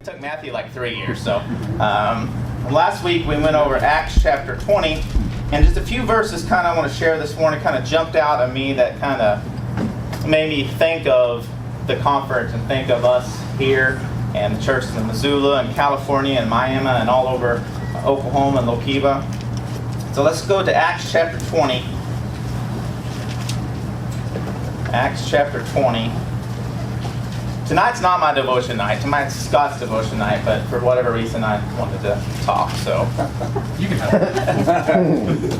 It took Matthew like 3 years. So last week we went over Acts chapter 20, and just a few verses kind of I want to share this morning kind of jumped out at me that kind of made me think of the conference and think of us here and the churches in Missoula and California and Miami and all over Oklahoma and Lokiva. So let's go to Acts chapter 20. Acts chapter 20. Tonight's not my devotion night. Tonight's Scott's devotion night, but for whatever reason I wanted to talk, so. You can have it.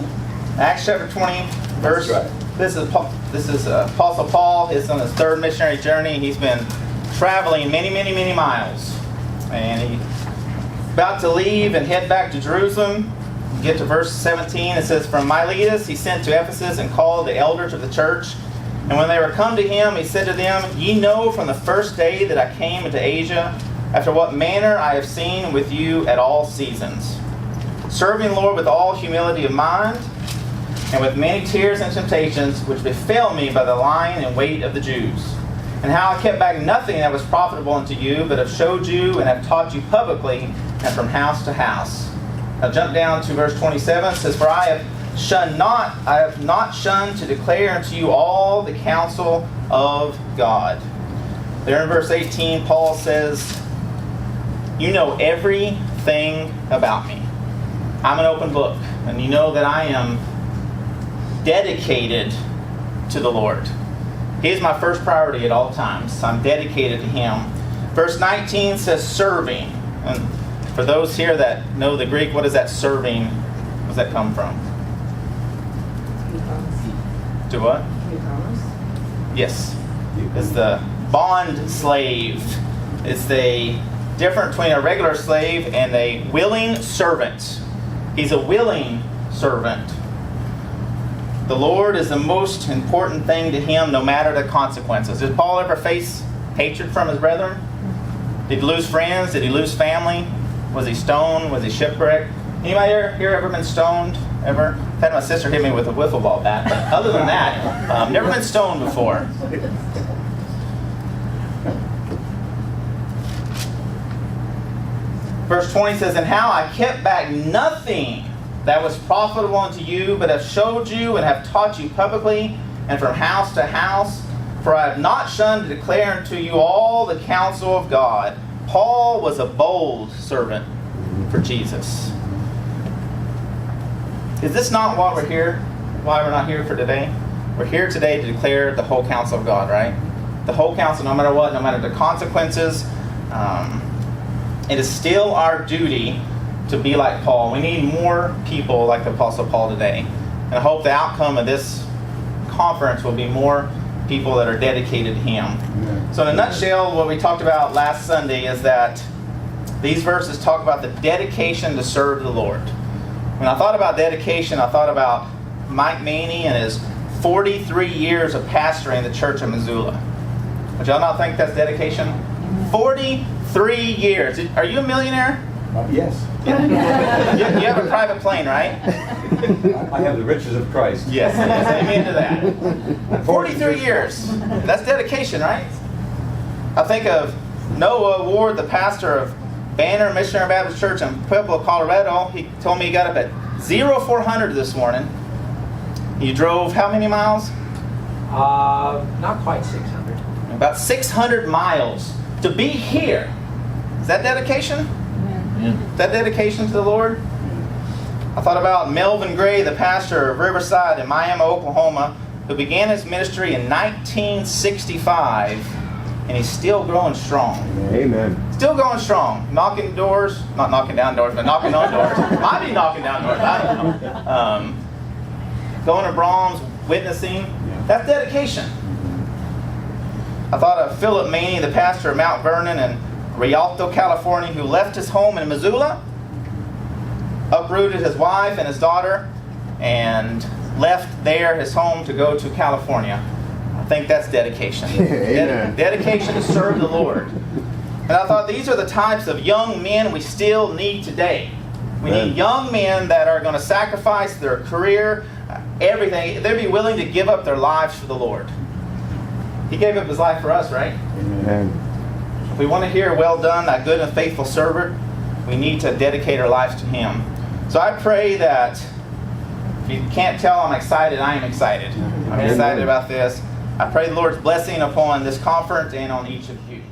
Acts chapter 20, verse. Right. This is Apostle Paul. He's on his third missionary journey. He's been traveling many miles. And he's about to leave and head back to Jerusalem. Get to verse 17. It says, "From Miletus he sent to Ephesus and called the elders of the church. And when they were come to him, he said to them, Ye know from the first day that I came into Asia, after what manner I have seen with you at all seasons, serving the Lord with all humility of mind, and with many tears and temptations, which befell me by the lying and weight of the Jews. And how I kept back nothing that was profitable unto you, but have showed you and have taught you publicly, and from house to house." Now jump down to verse 27. It says, "For I have not shunned to declare unto you all the counsel of God." There in verse 18, Paul says, "You know everything about me. I'm an open book, and you know that I am dedicated to the Lord. He is my first priority at all times. I'm dedicated to Him." Verse 19 says serving. And for those here that know the Greek, what does that serving, where does that come from? To what? Yes. It's the bond slave. It's the difference between a regular slave and a willing servant. He's a willing servant. The Lord is the most important thing to him, no matter the consequences. Did Paul ever face hatred from his brethren? Did he lose friends? Did he lose family? Was he stoned? Was he shipwrecked? Anybody here ever been stoned? Ever? I've had my sister hit me with a wiffle ball bat. But other than that, never been stoned before. Verse 20 says, "And how I kept back nothing that was profitable unto you, but have showed you and have taught you publicly, and from house to house. For I have not shunned to declare unto you all the counsel of God." Paul was a bold servant for Jesus. Is this not what we're here? Why we're not here for today? We're here today to declare the whole counsel of God, right? The whole counsel, no matter what, no matter the consequences. It is still our duty to be like Paul. We need more people like the Apostle Paul today. And I hope the outcome of this conference will be more people that are dedicated to Him. So in a nutshell, what we talked about last Sunday is that these verses talk about the dedication to serve the Lord. When I thought about dedication, I thought about Mike Maney and his 43 years of pastoring the church of Missoula. Would y'all not think that's dedication? 43 years. Are you a millionaire? Yes. Yeah. You have a private plane, right? I have the riches of Christ. Yes. Amen to that. 43 years. That's dedication, right? I think of Noah Ward, the pastor of Banner Missionary Baptist Church in Pueblo, Colorado. He told me he got up at 0400 this morning. He drove how many miles? Not quite 600. About 600 miles to be here. Is that dedication? Yeah. Is that dedication to the Lord? I thought about Melvin Gray, the pastor of Riverside in Miami, Oklahoma, who began his ministry in 1965, and he's still growing strong. Amen. Still going strong. Knocking doors. Not knocking down doors, but knocking on doors. Might be knocking down doors. I don't know. Going to Brahms, witnessing. That's dedication. I thought of Philip Maney, the pastor of Mount Vernon in Rialto, California, who left his home in Missoula, uprooted his wife and his daughter, and left there his home to go to California. I think that's dedication. Dedication to serve the Lord. And I thought these are the types of young men we still need today. We need young men that are going to sacrifice their career, everything. They'd be willing to give up their lives for the Lord. He gave up His life for us, right? Amen. If we want to hear, well done, thy good and faithful servant, we need to dedicate our lives to Him. So I pray that, if you can't tell, I'm excited. I am excited. I'm excited about this. I pray the Lord's blessing upon this conference and on each of you.